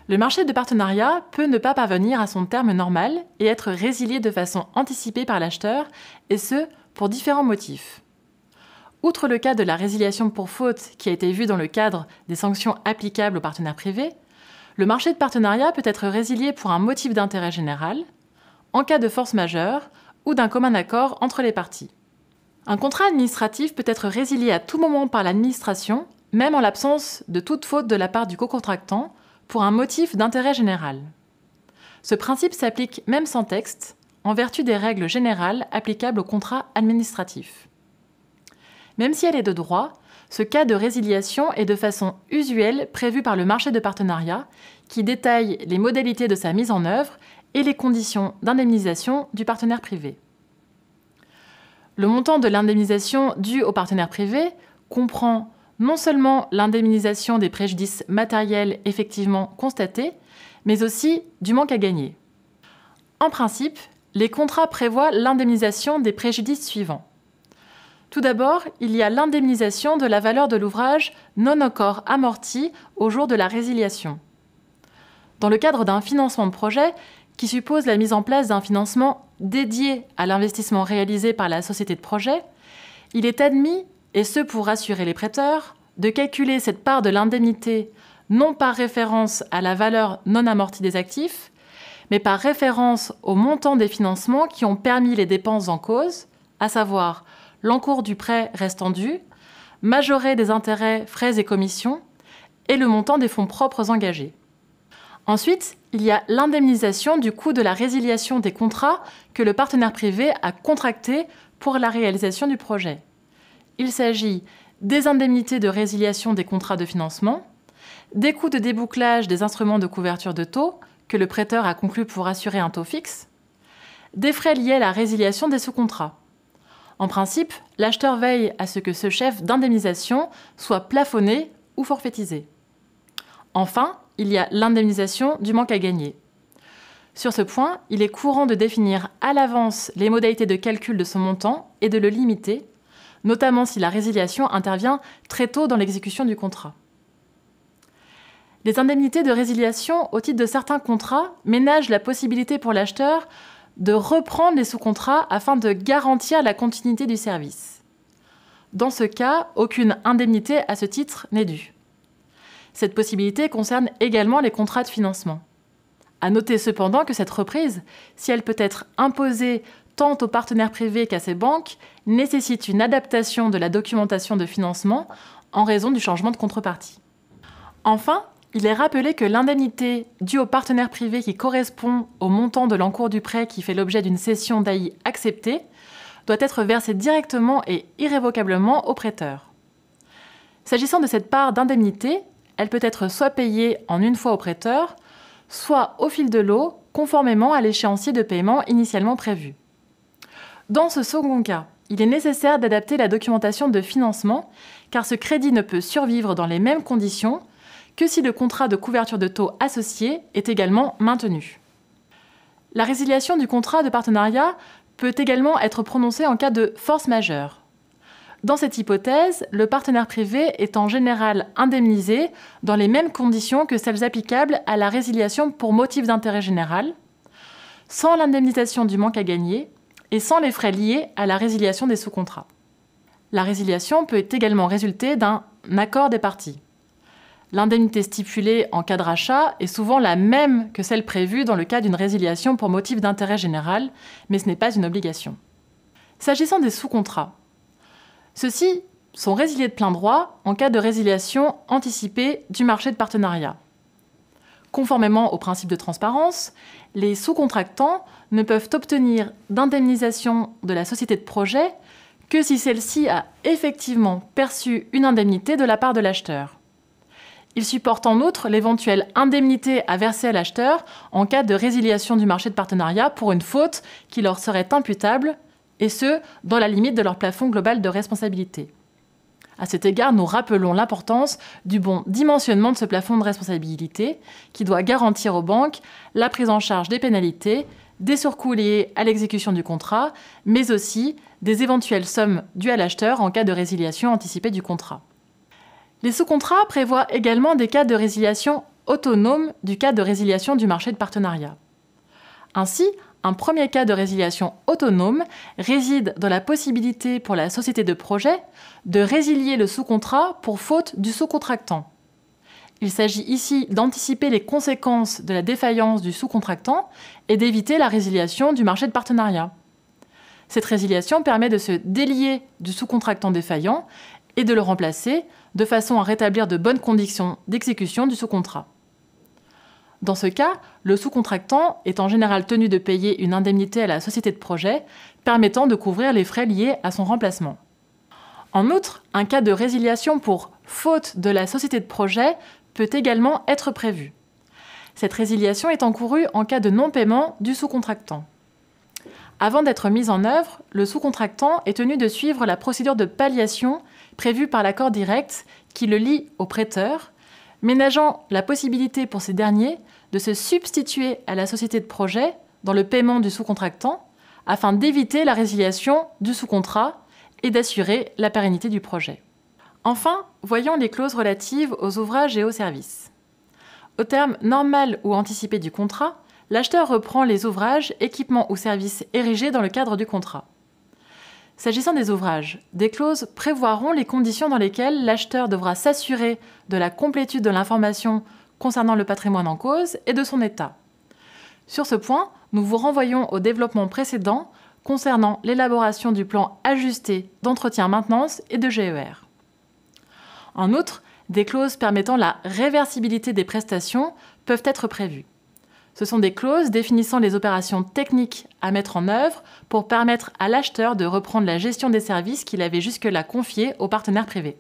Le marché de partenariat peut ne pas parvenir à son terme normal et être résilié de façon anticipée par l'acheteur, et ce, pour différents motifs. Outre le cas de la résiliation pour faute qui a été vu dans le cadre des sanctions applicables aux partenaires privés, le marché de partenariat peut être résilié pour un motif d'intérêt général, en cas de force majeure ou d'un commun accord entre les parties. Un contrat administratif peut être résilié à tout moment par l'administration, même en l'absence de toute faute de la part du cocontractant, pour un motif d'intérêt général. Ce principe s'applique même sans texte, en vertu des règles générales applicables au contrat administratif. Même si elle est de droit, ce cas de résiliation est de façon usuelle prévu par le marché de partenariat, qui détaille les modalités de sa mise en œuvre et les conditions d'indemnisation du partenaire privé. Le montant de l'indemnisation due au partenaire privé comprend non seulement l'indemnisation des préjudices matériels effectivement constatés, mais aussi du manque à gagner. En principe, les contrats prévoient l'indemnisation des préjudices suivants. Tout d'abord, il y a l'indemnisation de la valeur de l'ouvrage non encore amorti au jour de la résiliation. Dans le cadre d'un financement de projet, qui suppose la mise en place d'un financement dédié à l'investissement réalisé par la société de projet, il est admis, et ce pour rassurer les prêteurs, de calculer cette part de l'indemnité non par référence à la valeur non amortie des actifs, mais par référence au montant des financements qui ont permis les dépenses en cause, à savoir l'encours du prêt restant dû, majoré des intérêts, frais et commissions, et le montant des fonds propres engagés. Ensuite, il y a l'indemnisation du coût de la résiliation des contrats que le partenaire privé a contractés pour la réalisation du projet. Il s'agit des indemnités de résiliation des contrats de financement, des coûts de débouclage des instruments de couverture de taux que le prêteur a conclus pour assurer un taux fixe, des frais liés à la résiliation des sous-contrats. En principe, l'acheteur veille à ce que ce chef d'indemnisation soit plafonné ou forfaitisé. Enfin, il y a l'indemnisation du manque à gagner. Sur ce point, il est courant de définir à l'avance les modalités de calcul de son montant et de le limiter, notamment si la résiliation intervient très tôt dans l'exécution du contrat. Les indemnités de résiliation au titre de certains contrats ménagent la possibilité pour l'acheteur de reprendre les sous-contrats afin de garantir la continuité du service. Dans ce cas, aucune indemnité à ce titre n'est due. Cette possibilité concerne également les contrats de financement. À noter cependant que cette reprise, si elle peut être imposée tant aux partenaires privés qu'à ses banques, nécessite une adaptation de la documentation de financement en raison du changement de contrepartie. Enfin, il est rappelé que l'indemnité due au partenaire privé qui correspond au montant de l'encours du prêt qui fait l'objet d'une cession d'AI acceptée doit être versée directement et irrévocablement au prêteur. S'agissant de cette part d'indemnité, elle peut être soit payée en une fois au prêteur, soit au fil de l'eau, conformément à l'échéancier de paiement initialement prévu. Dans ce second cas, il est nécessaire d'adapter la documentation de financement, car ce crédit ne peut survivre dans les mêmes conditions que si le contrat de couverture de taux associé est également maintenu. La résiliation du contrat de partenariat peut également être prononcée en cas de force majeure. Dans cette hypothèse, le partenaire privé est en général indemnisé dans les mêmes conditions que celles applicables à la résiliation pour motif d'intérêt général, sans l'indemnisation du manque à gagner et sans les frais liés à la résiliation des sous-contrats. La résiliation peut également résulter d'un accord des parties. L'indemnité stipulée en cas de rachat est souvent la même que celle prévue dans le cas d'une résiliation pour motif d'intérêt général, mais ce n'est pas une obligation. S'agissant des sous-contrats, ceux-ci sont résiliés de plein droit en cas de résiliation anticipée du marché de partenariat. Conformément au principe de transparence, les sous-contractants ne peuvent obtenir d'indemnisation de la société de projet que si celle-ci a effectivement perçu une indemnité de la part de l'acheteur. Ils supportent en outre l'éventuelle indemnité à verser à l'acheteur en cas de résiliation du marché de partenariat pour une faute qui leur serait imputable, et ce, dans la limite de leur plafond global de responsabilité. À cet égard, nous rappelons l'importance du bon dimensionnement de ce plafond de responsabilité qui doit garantir aux banques la prise en charge des pénalités, des surcoûts liés à l'exécution du contrat, mais aussi des éventuelles sommes dues à l'acheteur en cas de résiliation anticipée du contrat. Les sous-contrats prévoient également des cas de résiliation autonome du cas de résiliation du marché de partenariat. Ainsi, un premier cas de résiliation autonome réside dans la possibilité pour la société de projet de résilier le sous-contrat pour faute du sous-contractant. Il s'agit ici d'anticiper les conséquences de la défaillance du sous-contractant et d'éviter la résiliation du marché de partenariat. Cette résiliation permet de se délier du sous-contractant défaillant et de le remplacer de façon à rétablir de bonnes conditions d'exécution du sous-contrat. Dans ce cas, le sous-contractant est en général tenu de payer une indemnité à la société de projet permettant de couvrir les frais liés à son remplacement. En outre, un cas de résiliation pour faute de la société de projet peut également être prévu. Cette résiliation est encourue en cas de non-paiement du sous-contractant. Avant d'être mise en œuvre, le sous-contractant est tenu de suivre la procédure de palliation prévue par l'accord direct qui le lie au prêteur, ménageant la possibilité pour ces derniers de se substituer à la société de projet dans le paiement du sous-contractant afin d'éviter la résiliation du sous-contrat et d'assurer la pérennité du projet. Enfin, voyons les clauses relatives aux ouvrages et aux services. Au terme normal ou anticipé du contrat, l'acheteur reprend les ouvrages, équipements ou services érigés dans le cadre du contrat. S'agissant des ouvrages, des clauses prévoiront les conditions dans lesquelles l'acheteur devra s'assurer de la complétude de l'information concernant le patrimoine en cause et de son état. Sur ce point, nous vous renvoyons au développement précédent concernant l'élaboration du plan ajusté d'entretien-maintenance et de GER. En outre, des clauses permettant la réversibilité des prestations peuvent être prévues. Ce sont des clauses définissant les opérations techniques à mettre en œuvre pour permettre à l'acheteur de reprendre la gestion des services qu'il avait jusque-là confiés aux partenaires privés.